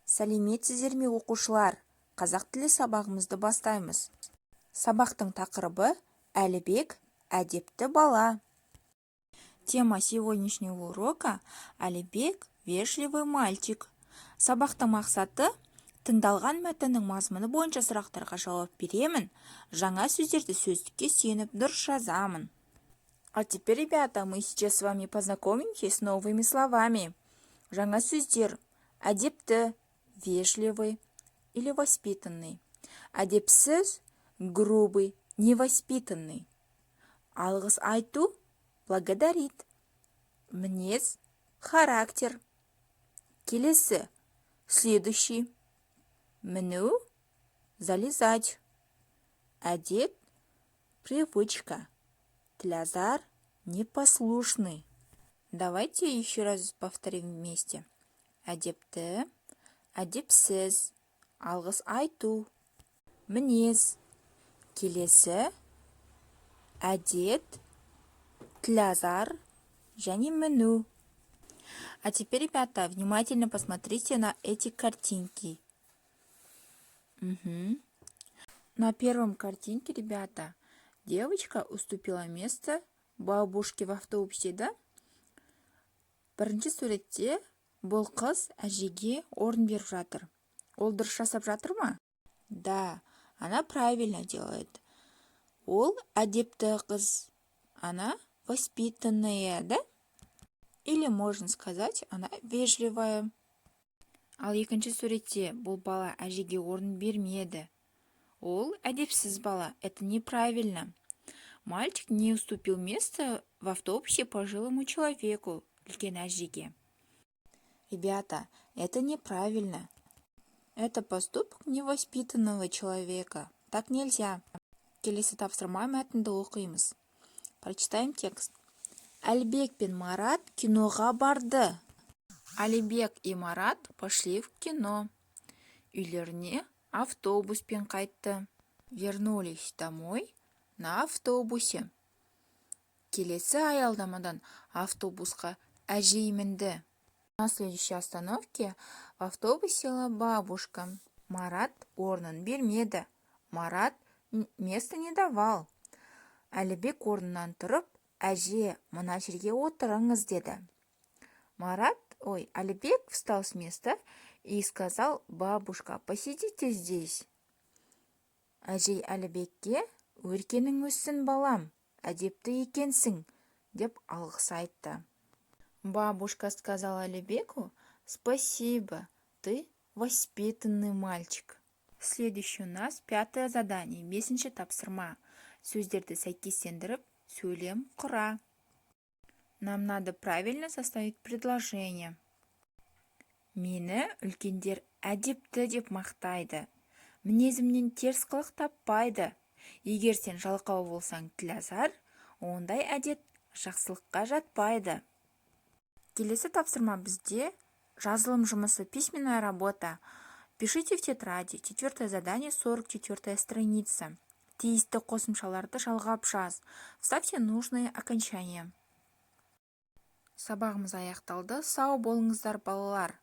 Сәлеметсіздер ме оқушылар? Қазақ тілі сабағымызды бастаймыз. Сабақтың тақырыбы Әлібек әдепті бала. Тема сегодняшнего урока Әлібек вежливый мальчик. Сабақтың мақсаты тыңдалған мәтіннің мазмұны бойынша сұрақтарға жауап беремін. Жаңа сөздерді сөздікке сеніп дұрыс жазамын. А теперь, ребята, мы сейчас с вами познакомимся с новыми словами. Жаңа сөздер: әдепті, вежливый или воспитанный. Әдепсіз, грубый, невоспитанный. Алғыс айту, благодарит. Мінез, характер. Келесі, следующий. Міну, залезать. Әдет, привычка. Тлязар, непослушный. Давайте еще раз повторим вместе. Әдепті, әдепсіз, алғыс айту, мінез. Келесі, әдет, тлязар және міну. А теперь, ребята, внимательно посмотрите на эти картинки. На первом картинке, ребята, девочка уступила место бабушке в автобусе, да? Бірінші суретте бұл қыз әжеге орын беріп жатыр. Ол дұрыс жасап жатыр ма? Да, она правильно делает. Ол әдепті қыз. Она воспитанная, да? Или можно сказать, она вежливая. Ал екінші суретте бұл бала әжеге орын бермеді. Ол әдепсіз бала. Это неправильно. Мальчик не уступил место в автобусе пожилому человеку, үлкен әжеге. Ребята, это неправильно. Это поступок невоспитанного человека. Так нельзя. Келесі тапсырма мәтінді оқимыз. Прочитаем текст. Әлібек пен Марат киноға барды. Әлібек и Марат пошли в кино. Үйлеріне автобуспен қайтты. Вернулись домой на автобусе. Келесі аялдамадан автобусқа әжей мінді. На следующей остановке в автобус села бабушка. Марат орнын бермеді. Марат место не давал. Әлібек орнынан тұрып, әже, мына жерге отырыңыз деді. Әлібек встал с места и сказал: бабушка, посидите здесь. Әжей Әлібекке: өркенің өссін балам, әдепті екенсің, деп алғыс айтты. Бабушка сказала Әлібеку: спасибо, ты воспитанный мальчик. Следующий у нас 5-е задание, 5-ші тапсырма. Сөздерді сәйкестендіріп, сөйлем құра. Нам надо правильно составить предложение. Мені үлкендер әдепті деп мақтайды. Мінезімнен теріс қылық таппайды. Егер сен жалқау болсаң тлязар, ондай әдет жақсылыққа жатпайды. Келесі тапсырма бізде жазылым жұмысы, письменная работа. Пишите в тетради. 4-е задание, 44-я страница. Тиісті қосымшаларды жалғап жаз. Вставьте нужные окончания. Сабағымыз аяқталды. Сау болыңыздар, балалар.